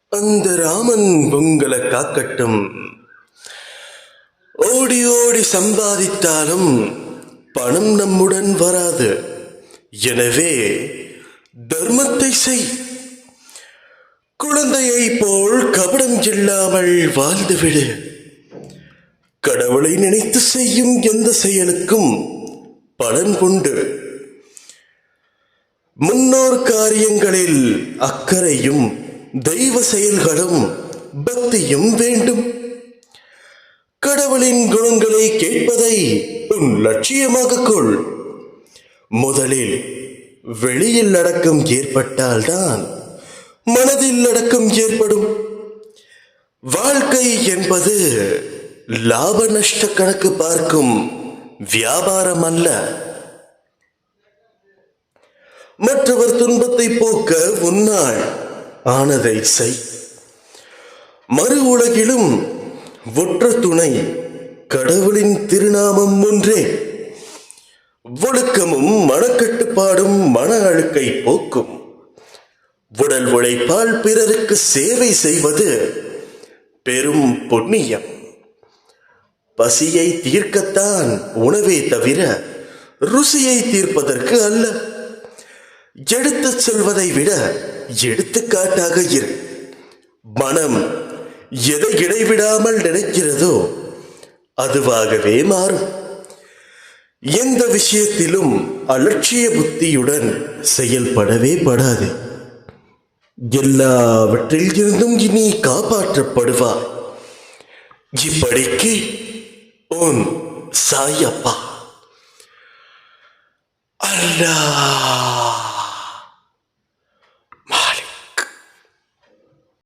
அந்த ராமன் உங்களை காக்கட்டும். ஓடி ஓடி சம்பாதித்தாலும் பணம் நம்முடன் வராது. எனவே தர்மத்தை செய். குழந்தையை போல் கபடம் இல்லாமல் வாழ்ந்துவிடு. கடவுளை நினைத்து செய்யும் எந்த செயலுக்கும் பலன் உண்டு. முன்னோர் காரியங்களில் அக்கறையும் தெய்வ செயல்களும் பக்தியும் வேண்டும். கடவுளின் குணங்களை கேட்பதை உன் லட்சியமாக கொள். முதலில் வெளியில் அடக்கம் ஏற்பட்டால்தான் மனதில் அடக்கம் ஏற்படும். வாழ்க்கை என்பது லாப நஷ்ட கணக்கு பார்க்கும் வியாபாரம் அல்ல. மற்றவர் துன்பத்தை போக்க உன்னால் ஆனதை செய். மறு உலகிலும் ஒற்ற துணை கடவுளின் திருநாமம் ஒன்றே. ஒழுக்கமும் மனக்கட்டுப்பாடும் மன அழுக்கை போக்கும். உடல் உழைப்பால் பிறருக்கு சேவை செய்வது பெரும் புண்ணியம். பசியை தீர்க்கத்தான் உணவே தவிர ருசியை தீர்ப்பதற்கு அல்ல. எடுத்துச் சொல்வதை விட எடுத்துக்காட்டாக இரு. மனம் எதை இடைவிடாமல் நினைக்கிறதோ அதுவாகவே மாறும். எந்த விஷயத்திலும் அலட்சிய புத்தியுடன் செயல்படவே படாது. எல்லாவற்றில் இருந்தும் இனி காப்பாற்றப்படுவார். இப்படிக்கு உன் சாயப்பா. அல்லாஹ்.